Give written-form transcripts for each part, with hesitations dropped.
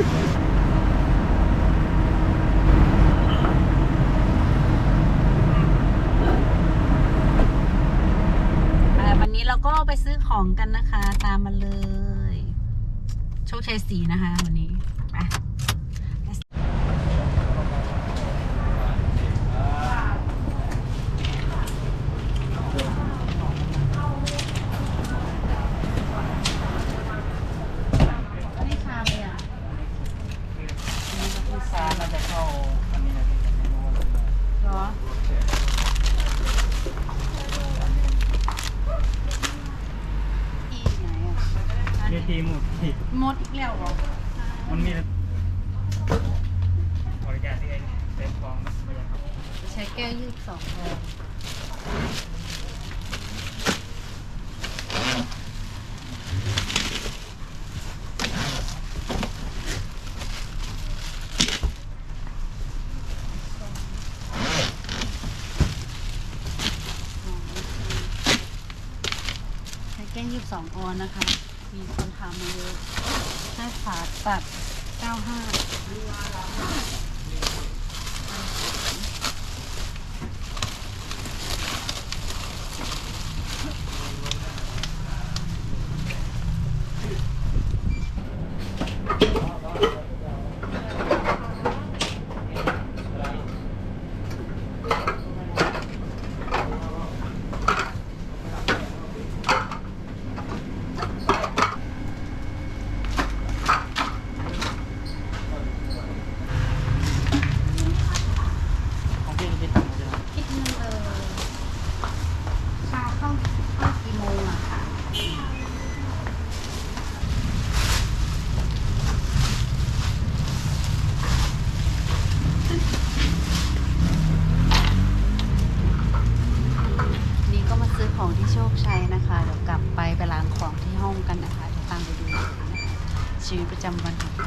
วันนี้เราก็ไปซื้อของกันนะคะตามมาเลยโชคชัย4นะคะวันนี้ไปนี่ชาเลยอ่ะลูกค้าน่าจะเข้าอันนี้นะพี่ไม่รู้ว่า เหรออีไหนอ่ะ เวทีหมดผิด หมดอีกแล้วเหรอ มันมีขออนุญาตที่ไอ้เป็นฟองไม่อยากครับ ใช้แก้วยืด2 ฟองใช้แก้วยืด2 ออนนะคะ มีคนถามมาเยอะให้ผ่าตัด 95ของพี่จะเป็นของ คิดเงินเลยชาเข้ากี่โมงอะคะนี่ก็มาซื้อของที่โชคชัยนะคะ เดี๋ยวกลับไปล้างของที่ห้องกันนะคะเดี๋ยวตามไปดูนะคะชีวิตประจำวันของเรา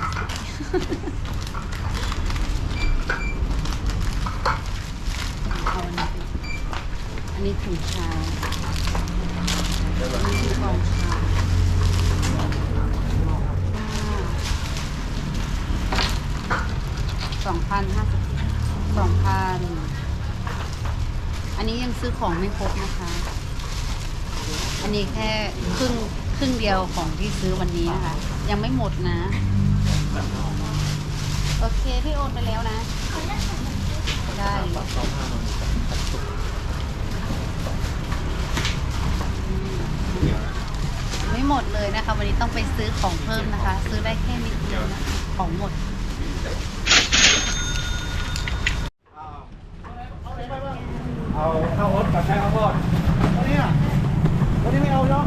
เอาอันนี้ถุงชาอันนี้กล่องชา2,050 อันนี้ยังซื้อของไม่ครบนะคะ อันนี้แค่ครึ่งเดียวของที่ซื้อวันนี้นะคะ ยังไม่หมดนะ โอเคพี่โอนไปแล้วนะ ได้เลยไม่หมดเลยนะคะ วันนี้ต้องไปซื้อของเพิ่มนะคะ ซื้อได้แค่นิดเดียวนะของหมด เอาข้าวโอ๊ตกับแช่ข้าวโพดวันนี้ไม่เอาเนาะ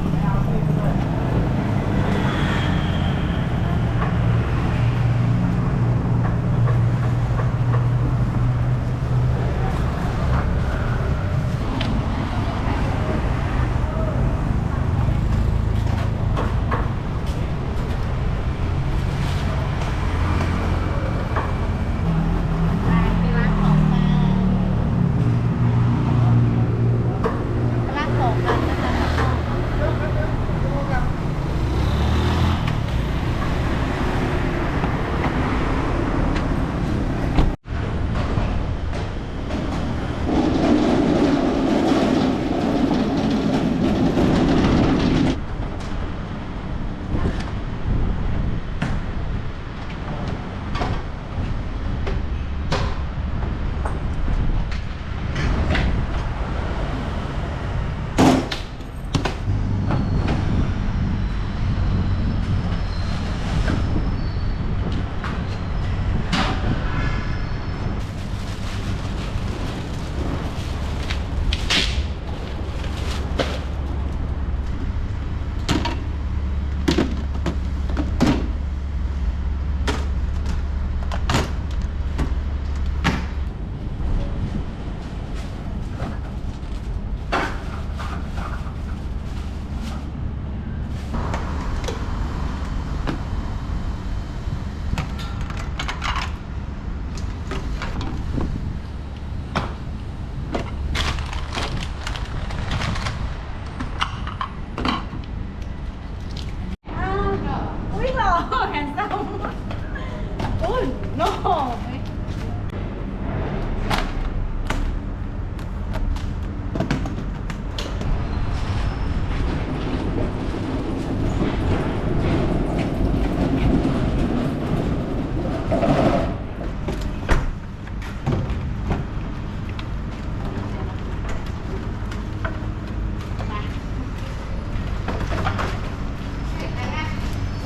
อ้โหไม่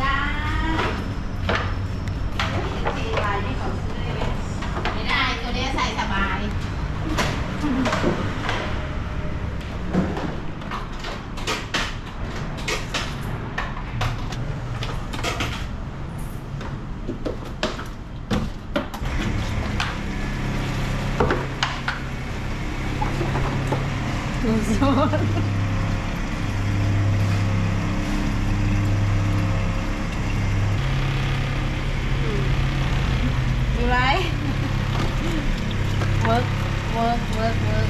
จ้าสีลายที่เขาซื้อได้ไหมไม่ได้ตัวนี้ใส่สบาย หนูโซนอยู่ไร work work work work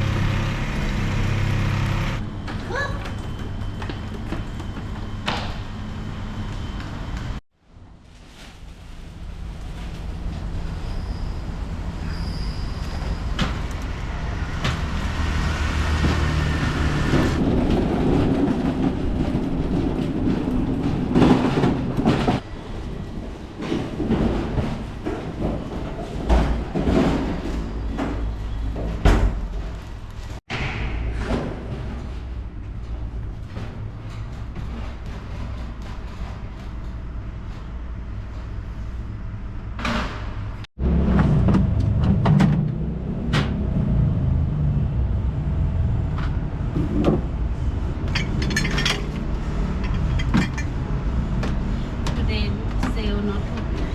ประเด็นเซลล์น็อตหมดเลย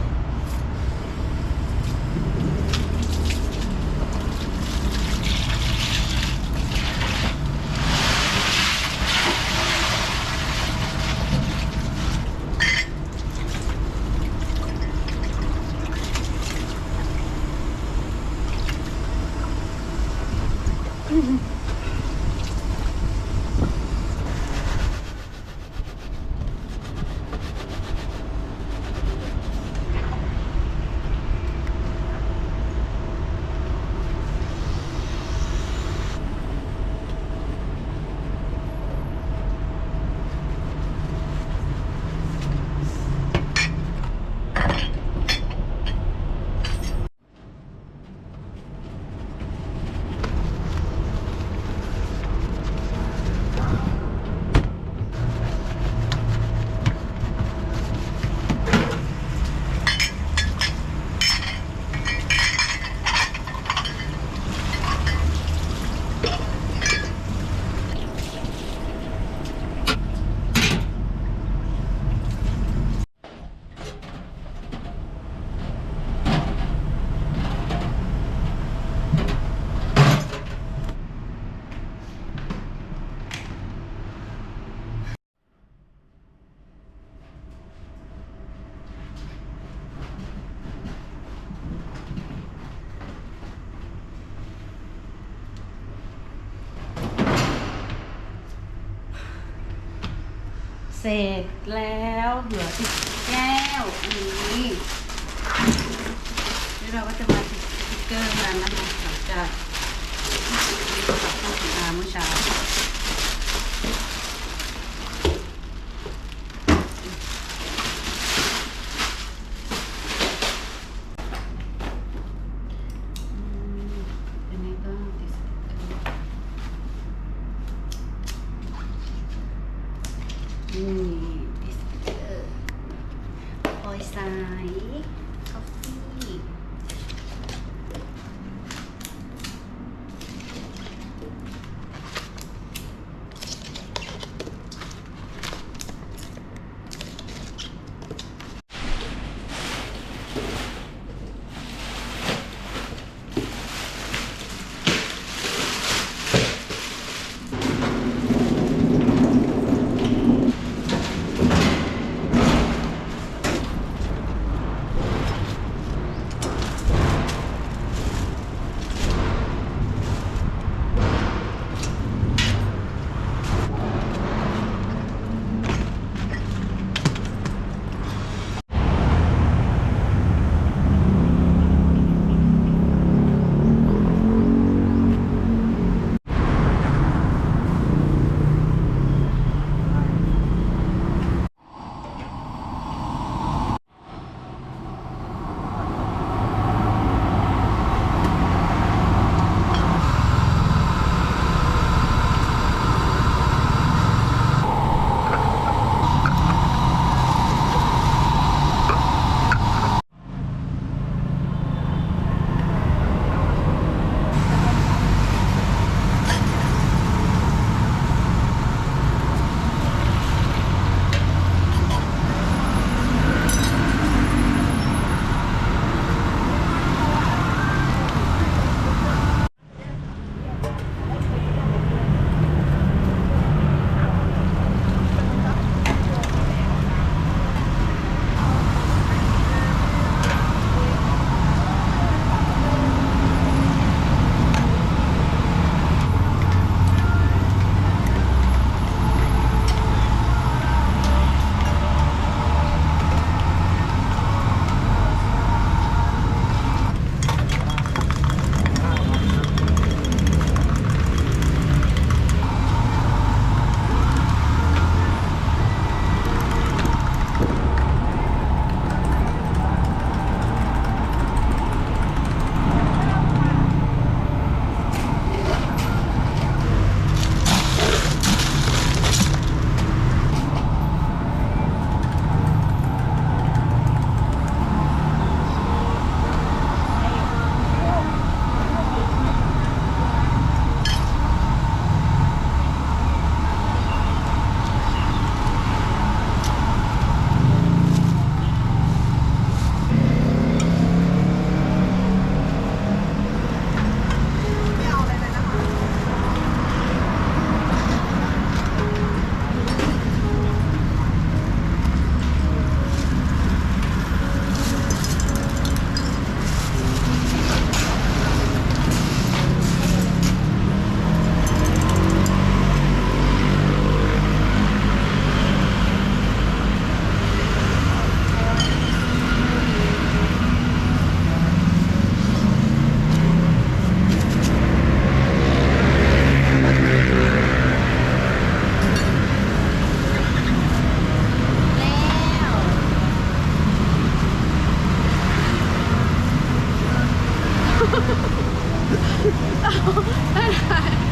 เสร็จแล้วเหลือติดแก้วอันนี้แล้วเราก็จะมาติดสติ๊กเกอร์กันนะคะหลังจากตัดเครื่องสำอางเมื่อเช้าอันนี้ก็ติดสติ๊กเกอร์นี่ติดสติ๊กเกอร์พอยไซส์คอฟฟี่ น ใช่